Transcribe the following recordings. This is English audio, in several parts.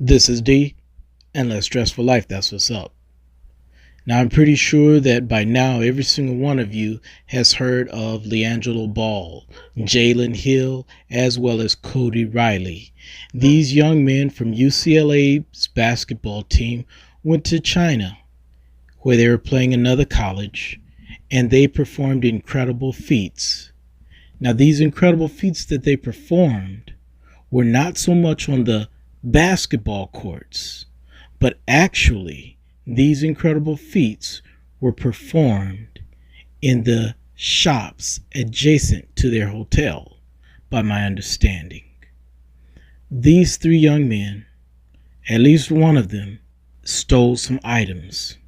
This is D, and Less Stress for Life. That's what's up. Now, I'm pretty sure that by now every single one of you has heard of LiAngelo Ball, Jalen Hill, as well as Cody Riley. These young men from UCLA's basketball team went to China, where they were playing another college, and they performed incredible feats. Now, these incredible feats that they performed were not so much on the basketball courts, but actually these incredible feats were performed in the shops adjacent to their hotel, by my understanding. These three young men, at least one of them, stole some items.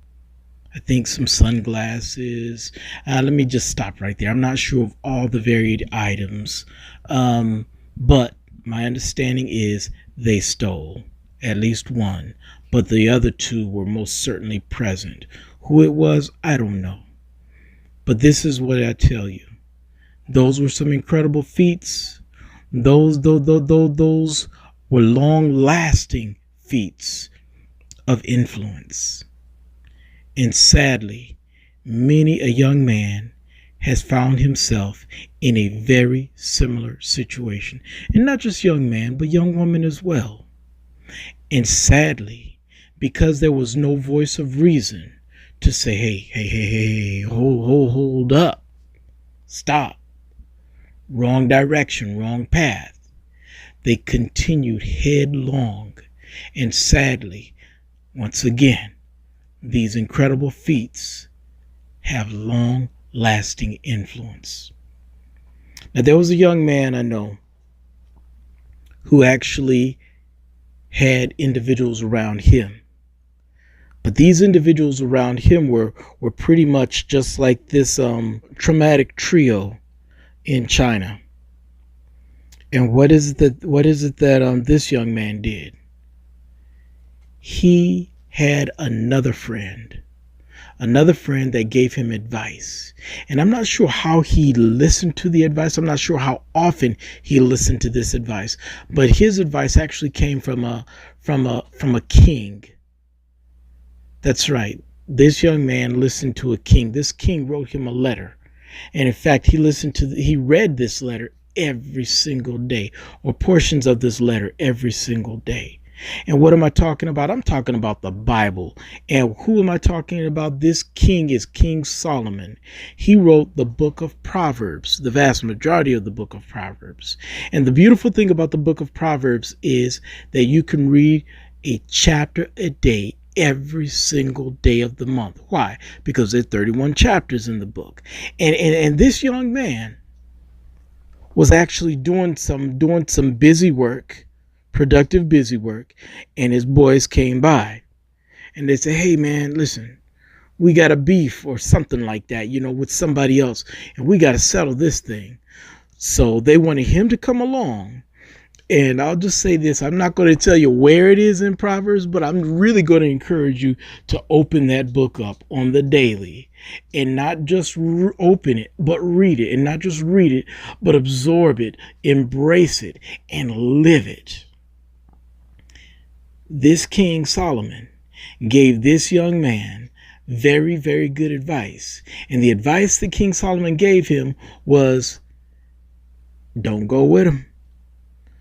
I think some sunglasses. Let me just stop right there. I'm not sure of all the varied items, but my understanding is they stole at least one, but the other two were most certainly present. Who it was, I don't know. But this is what I tell you. Those were some incredible feats. Those were long-lasting feats of influence. And sadly, many a young man has found himself in a very similar situation. And not just young man, but young woman as well. And sadly, because there was no voice of reason to say, hey, hold up, stop, wrong direction, wrong path, they continued headlong. And sadly, once again, these incredible feats have long-lasting influence. Now, there was a young man I know who actually had individuals around him. But these individuals around him were pretty much just like this traumatic trio in China. And what is it that this young man did? He had another friend that gave him advice. And I'm not sure how he listened to the advice. I'm not sure how often he listened to this advice, but his advice actually came from a king. That's right. This young man listened to a king. This king wrote him a letter. And in fact, he read this letter every single day, or portions of this letter every single day. And what am I talking about? I'm talking about the Bible. And who am I talking about? This king is King Solomon. He wrote the book of Proverbs, the vast majority of the book of Proverbs. And the beautiful thing about the book of Proverbs is that you can read a chapter a day every single day of the month. Why? Because there are 31 chapters in the book. And this young man was actually doing some busy work, productive busy work, and his boys came by and they said, hey man, listen, we got a beef or something like that, with somebody else, and we got to settle this thing. So they wanted him to come along. And I'll just say this, I'm not going to tell you where it is in Proverbs, but I'm really going to encourage you to open that book up on the daily and not just open it, but read it, and not just read it, but absorb it, embrace it, and live it. This King Solomon gave this young man very, very good advice. And the advice that King Solomon gave him was, don't go with him.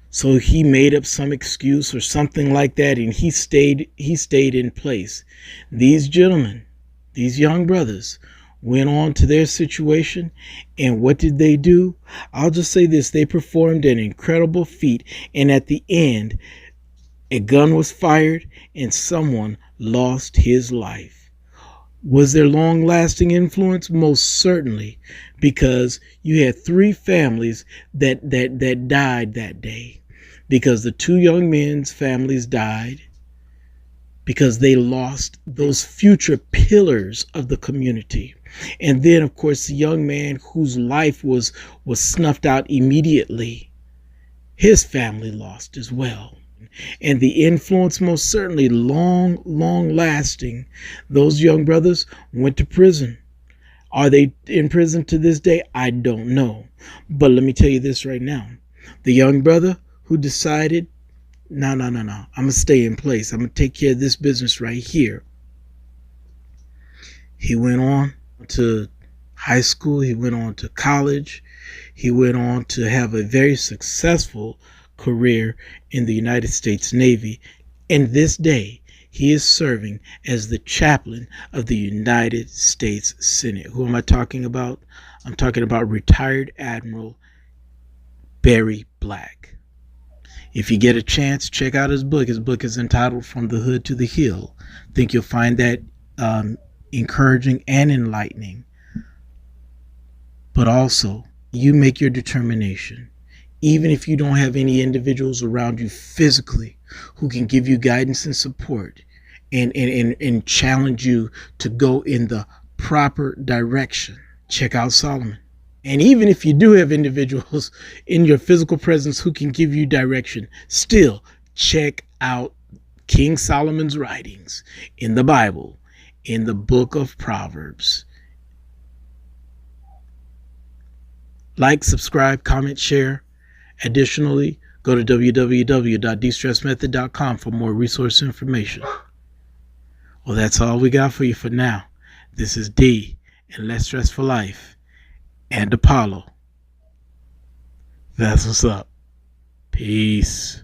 So he made up some excuse or something like that, and he stayed in place. These gentlemen, these young brothers, went on to their situation, and what did they do? I'll just say this, they performed an incredible feat, and at the end, a gun was fired and someone lost his life. Was there long-lasting influence? Most certainly, because you had three families that died that day. Because the two young men's families died because they lost those future pillars of the community. And then, of course, the young man whose life was snuffed out immediately, his family lost as well. And the influence, most certainly long lasting. Those young brothers went to prison. Are they in prison to this day? I don't know. But let me tell you this right now. The young brother who decided no. I'm going to stay in place. I'm going to take care of this business right here. He went on to high school. He went on to college. He went on to have a very successful career in the United States Navy. And this day, he is serving as the chaplain of the United States Senate. Who am I talking about? I'm talking about retired Admiral Barry Black. If you get a chance, check out his book. His book is entitled From the Hood to the Hill. I think you'll find that encouraging and enlightening. But also, you make your determination. Even if you don't have any individuals around you physically who can give you guidance and support and challenge you to go in the proper direction, check out Solomon. And even if you do have individuals in your physical presence who can give you direction, still check out King Solomon's writings in the Bible, in the book of Proverbs. Like, subscribe, comment, share. Additionally, go to www.destressmethod.com for more resource information. Well, that's all we got for you for now. This is D and Less Stress for Life and Apollo. That's what's up. Peace.